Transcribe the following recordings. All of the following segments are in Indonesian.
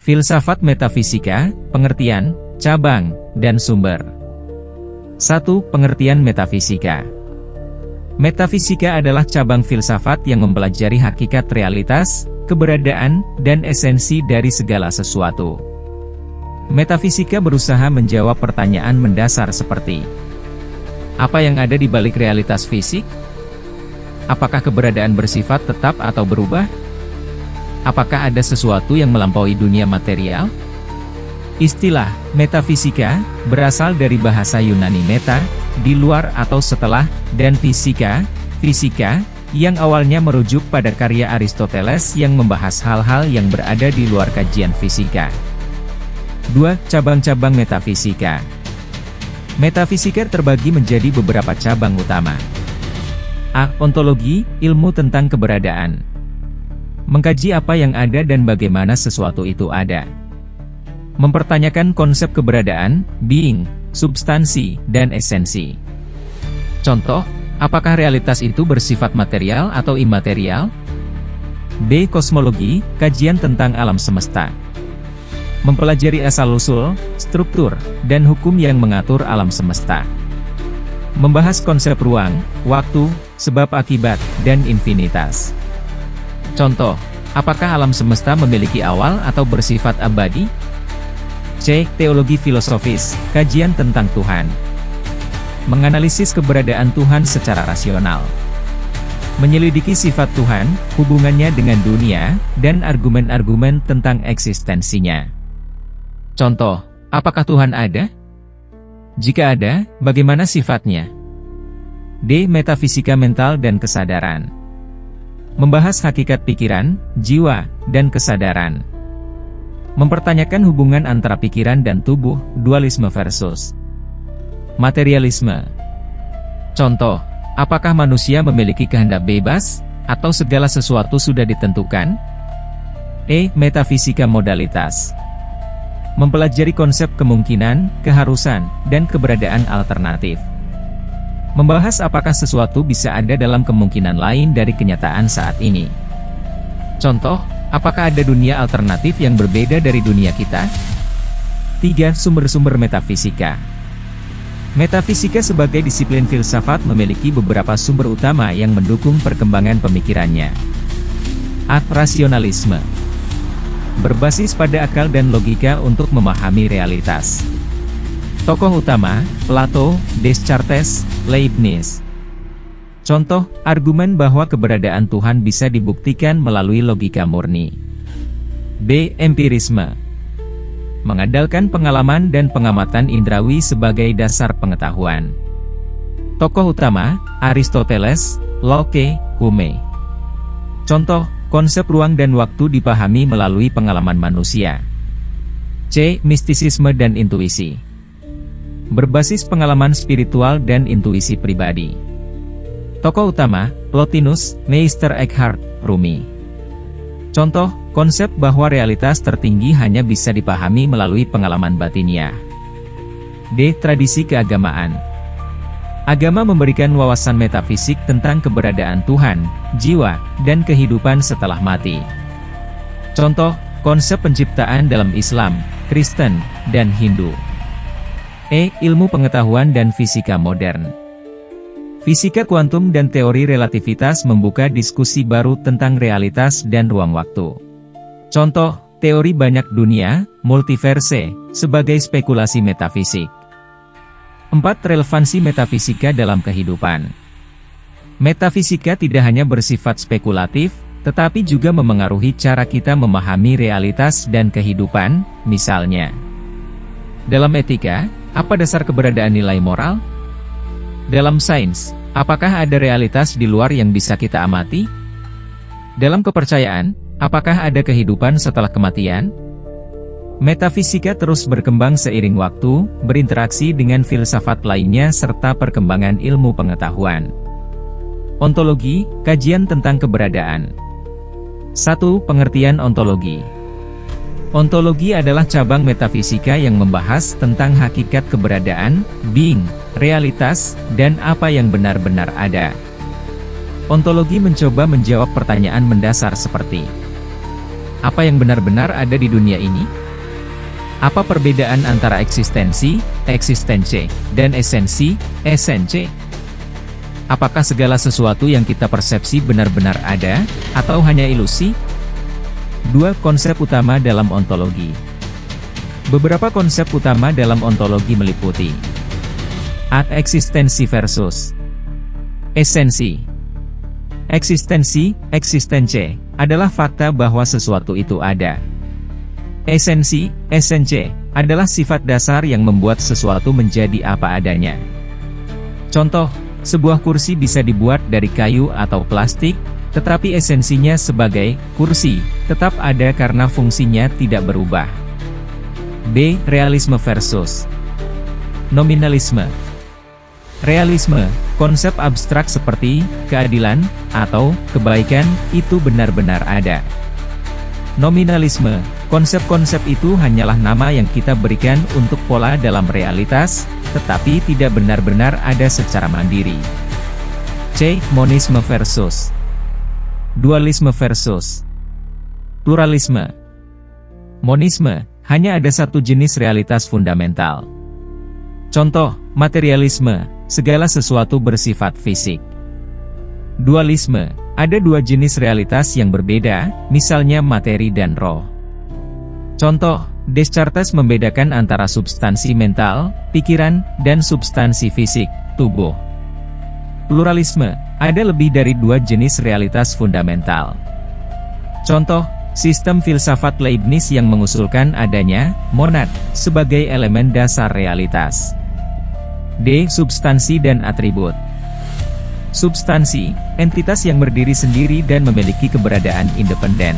Filsafat metafisika, pengertian, cabang, dan sumber. 1. Pengertian metafisika. Metafisika adalah cabang filsafat yang mempelajari hakikat realitas, keberadaan, dan esensi dari segala sesuatu. Metafisika berusaha menjawab pertanyaan mendasar seperti: apa yang ada di balik realitas fisik? Apakah keberadaan bersifat tetap atau berubah? Apakah ada sesuatu yang melampaui dunia material? Istilah metafisika berasal dari bahasa Yunani meta, di luar atau setelah, dan fisika, yang awalnya merujuk pada karya Aristoteles yang membahas hal-hal yang berada di luar kajian fisika. 2. Cabang-cabang metafisika. Metafisika terbagi menjadi beberapa cabang utama. A. Ontologi, ilmu tentang keberadaan. Mengkaji apa yang ada dan bagaimana sesuatu itu ada. Mempertanyakan konsep keberadaan, being, substansi, dan esensi. Contoh, apakah realitas itu bersifat material atau imaterial? B. Kosmologi, kajian tentang alam semesta. Mempelajari asal-usul, struktur, dan hukum yang mengatur alam semesta. Membahas konsep ruang, waktu, sebab akibat, dan infinitas. Contoh, apakah alam semesta memiliki awal atau bersifat abadi? C. Teologi filosofis, kajian tentang Tuhan. Menganalisis keberadaan Tuhan secara rasional. Menyelidiki sifat Tuhan, hubungannya dengan dunia, dan argumen-argumen tentang eksistensinya. Contoh, apakah Tuhan ada? Jika ada, bagaimana sifatnya? D. Metafisika mental dan kesadaran. Membahas hakikat pikiran, jiwa, dan kesadaran. Mempertanyakan hubungan antara pikiran dan tubuh, dualisme versus materialisme. Contoh, apakah manusia memiliki kehendak bebas, atau segala sesuatu sudah ditentukan? E. Metafisika modalitas. Mempelajari konsep kemungkinan, keharusan, dan keberadaan alternatif. Membahas apakah sesuatu bisa ada dalam kemungkinan lain dari kenyataan saat ini. Contoh, apakah ada dunia alternatif yang berbeda dari dunia kita? 3. Sumber-sumber metafisika. Metafisika sebagai disiplin filsafat memiliki beberapa sumber utama yang mendukung perkembangan pemikirannya. A. Rasionalisme. Berbasis pada akal dan logika untuk memahami realitas. Tokoh utama, Plato, Descartes, Leibniz. Contoh, argumen bahwa keberadaan Tuhan bisa dibuktikan melalui logika murni. B. Empirisme. Mengandalkan pengalaman dan pengamatan indrawi sebagai dasar pengetahuan. Tokoh utama, Aristoteles, Locke, Hume. Contoh, konsep ruang dan waktu dipahami melalui pengalaman manusia. C. Mistisisme dan intuisi. Berbasis pengalaman spiritual dan intuisi pribadi. Tokoh utama, Plotinus, Meister Eckhart, Rumi. Contoh, konsep bahwa realitas tertinggi hanya bisa dipahami melalui pengalaman batinnya. D. Tradisi keagamaan. Agama memberikan wawasan metafisik tentang keberadaan Tuhan, jiwa, dan kehidupan setelah mati. Contoh, konsep penciptaan dalam Islam, Kristen, dan Hindu. E. Ilmu pengetahuan dan fisika modern. Fisika kuantum dan teori relativitas membuka diskusi baru tentang realitas dan ruang waktu. Contoh, teori banyak dunia, multiverse, sebagai spekulasi metafisik. 4. Relevansi metafisika dalam kehidupan. Metafisika tidak hanya bersifat spekulatif, tetapi juga memengaruhi cara kita memahami realitas dan kehidupan, misalnya. Dalam etika, apa dasar keberadaan nilai moral? Dalam sains, apakah ada realitas di luar yang bisa kita amati? Dalam kepercayaan, apakah ada kehidupan setelah kematian? Metafisika terus berkembang seiring waktu, berinteraksi dengan filsafat lainnya serta perkembangan ilmu pengetahuan. Ontologi, kajian tentang keberadaan. 1. Pengertian ontologi. Ontologi adalah cabang metafisika yang membahas tentang hakikat keberadaan, being, realitas, dan apa yang benar-benar ada. Ontologi mencoba menjawab pertanyaan mendasar seperti: Apa yang benar-benar ada di dunia ini? Apa perbedaan antara eksistensi, eksistensi, dan esensi, esensi? Apakah segala sesuatu yang kita persepsi benar-benar ada, atau hanya ilusi? Dua konsep utama dalam ontologi. Beberapa konsep utama dalam ontologi meliputi eksistensi versus esensi. Eksistensi, eksistensi, adalah fakta bahwa sesuatu itu ada. Esensi, esensi, adalah sifat dasar yang membuat sesuatu menjadi apa adanya. Contoh, sebuah kursi bisa dibuat dari kayu atau plastik, tetapi esensinya sebagai kursi tetap ada karena fungsinya tidak berubah. B. Realisme versus nominalisme. Realisme, konsep abstrak seperti keadilan atau kebaikan, itu benar-benar ada. Nominalisme, konsep-konsep itu hanyalah nama yang kita berikan untuk pola dalam realitas, tetapi tidak benar-benar ada secara mandiri. C. Monisme versus dualisme versus pluralisme. Monisme, hanya ada satu jenis realitas fundamental. Contoh, materialisme, segala sesuatu bersifat fisik. Dualisme, ada dua jenis realitas yang berbeda, misalnya materi dan roh. Contoh, Descartes membedakan antara substansi mental, pikiran, dan substansi fisik, tubuh. Pluralisme, ada lebih dari dua jenis realitas fundamental. Contoh, sistem filsafat Leibniz yang mengusulkan adanya monad sebagai elemen dasar realitas. D. Substansi dan atribut. Substansi, entitas yang berdiri sendiri dan memiliki keberadaan independen.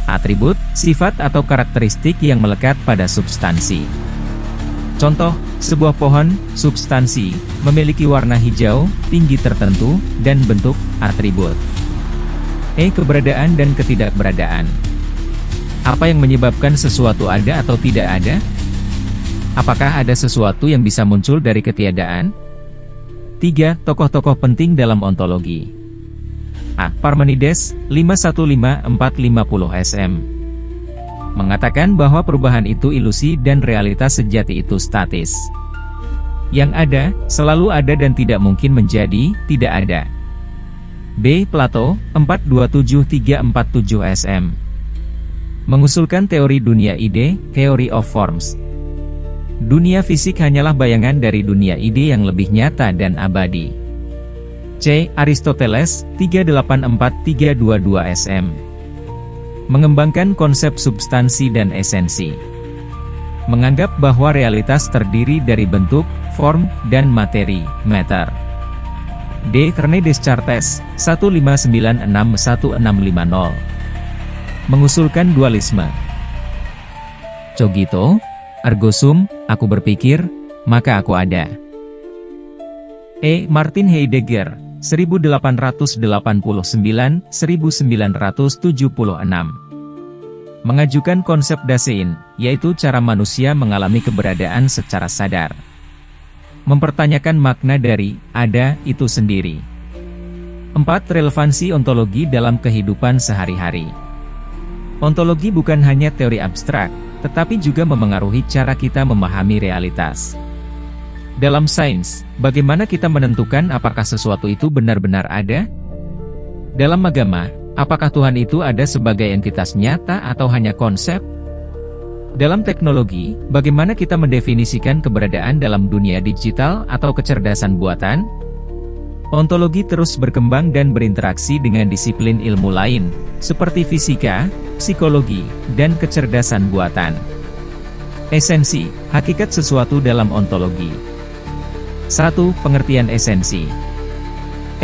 Atribut, sifat atau karakteristik yang melekat pada substansi. Contoh, sebuah pohon, substansi, memiliki warna hijau, tinggi tertentu, dan bentuk, atribut. E. Keberadaan dan ketidakberadaan. Apa yang menyebabkan sesuatu ada atau tidak ada? Apakah ada sesuatu yang bisa muncul dari ketiadaan? 3. Tokoh-tokoh penting dalam ontologi. A. Parmenides, 515–450 SM. Mengatakan bahwa perubahan itu ilusi dan realitas sejati itu statis. Yang ada, selalu ada dan tidak mungkin menjadi tidak ada. B. Plato, 427–347 SM. Mengusulkan teori dunia ide, Theory of Forms. Dunia fisik hanyalah bayangan dari dunia ide yang lebih nyata dan abadi. C. Aristoteles, 384–322 SM. Mengembangkan konsep substansi dan esensi. Menganggap bahwa realitas terdiri dari bentuk, form, dan materi, matter. D. René Descartes, 15961–1650. Mengusulkan dualisme. Cogito, ergo sum, aku berpikir, maka aku ada. E. Martin Heidegger, 1889–1976. Mengajukan konsep Dasein, yaitu cara manusia mengalami keberadaan secara sadar. Mempertanyakan makna dari ada itu sendiri. 4. Relevansi ontologi dalam kehidupan sehari-hari. Ontologi bukan hanya teori abstrak, tetapi juga memengaruhi cara kita memahami realitas. Dalam sains, bagaimana kita menentukan apakah sesuatu itu benar-benar ada? Dalam agama, apakah Tuhan itu ada sebagai entitas nyata atau hanya konsep? Dalam teknologi, bagaimana kita mendefinisikan keberadaan dalam dunia digital atau kecerdasan buatan? Ontologi terus berkembang dan berinteraksi dengan disiplin ilmu lain, seperti fisika, psikologi, dan kecerdasan buatan. Esensi, hakikat sesuatu dalam ontologi. 1. Pengertian esensi.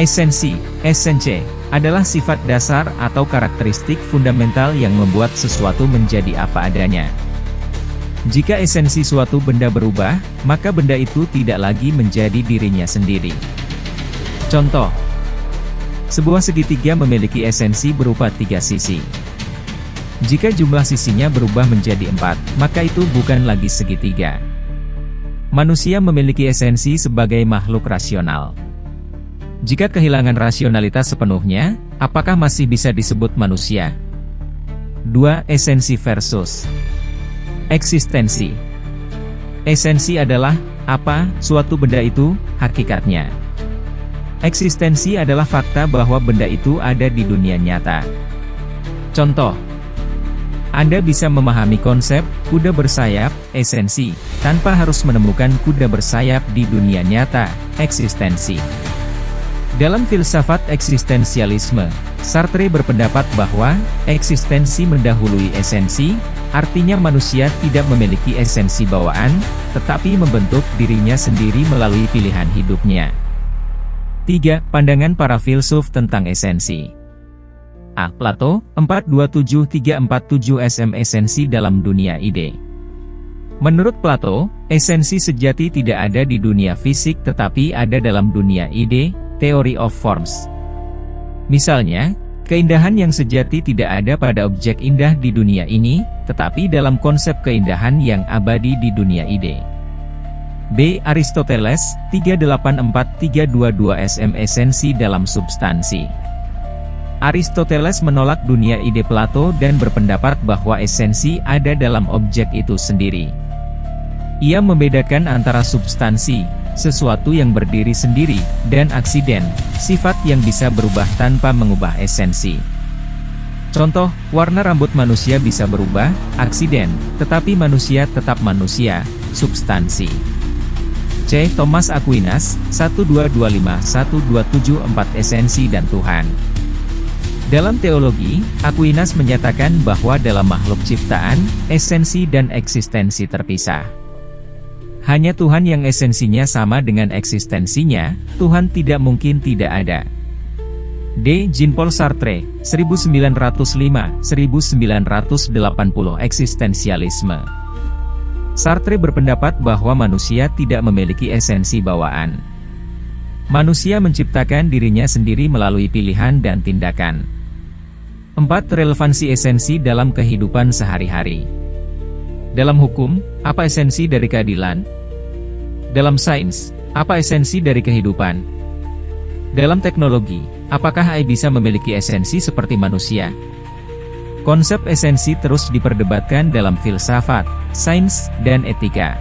Esensi, esensi, adalah sifat dasar atau karakteristik fundamental yang membuat sesuatu menjadi apa adanya. Jika esensi suatu benda berubah, maka benda itu tidak lagi menjadi dirinya sendiri. Contoh, sebuah segitiga memiliki esensi berupa 3 sisi. Jika jumlah sisinya berubah menjadi 4, maka itu bukan lagi segitiga. Manusia memiliki esensi sebagai makhluk rasional. Jika kehilangan rasionalitas sepenuhnya, apakah masih bisa disebut manusia? 2. Esensi versus eksistensi. Esensi adalah apa suatu benda itu hakikatnya. Eksistensi adalah fakta bahwa benda itu ada di dunia nyata. Contoh, Anda bisa memahami konsep kuda bersayap, esensi, tanpa harus menemukan kuda bersayap di dunia nyata, eksistensi. Dalam filsafat eksistensialisme, Sartre berpendapat bahwa eksistensi mendahului esensi, artinya manusia tidak memiliki esensi bawaan, tetapi membentuk dirinya sendiri melalui pilihan hidupnya. 3. Pandangan para filsuf tentang esensi. A. Plato, 427-347 SM. Esensi dalam dunia ide. Menurut Plato, esensi sejati tidak ada di dunia fisik tetapi ada dalam dunia ide, theory of forms. Misalnya, keindahan yang sejati tidak ada pada objek indah di dunia ini, tetapi dalam konsep keindahan yang abadi di dunia ide. B. Aristoteles, 384-322 SM. Esensi dalam substansi. Aristoteles menolak dunia ide Plato dan berpendapat bahwa esensi ada dalam objek itu sendiri. Ia membedakan antara substansi, sesuatu yang berdiri sendiri, dan aksiden, sifat yang bisa berubah tanpa mengubah esensi. Contoh, warna rambut manusia bisa berubah, aksiden, tetapi manusia tetap manusia, substansi. C. Thomas Aquinas, 1225-1274 Esensi dan Tuhan. Dalam teologi, Aquinas menyatakan bahwa dalam makhluk ciptaan, esensi dan eksistensi terpisah. Hanya Tuhan yang esensinya sama dengan eksistensinya, Tuhan tidak mungkin tidak ada. D. Jean-Paul Sartre, 1905-1980 Eksistensialisme. Sartre berpendapat bahwa manusia tidak memiliki esensi bawaan. Manusia menciptakan dirinya sendiri melalui pilihan dan tindakan. 4. Relevansi esensi dalam kehidupan sehari-hari. Dalam hukum, apa esensi dari keadilan? Dalam sains, apa esensi dari kehidupan? Dalam teknologi, apakah AI bisa memiliki esensi seperti manusia? Konsep esensi terus diperdebatkan dalam filsafat, sains, dan etika.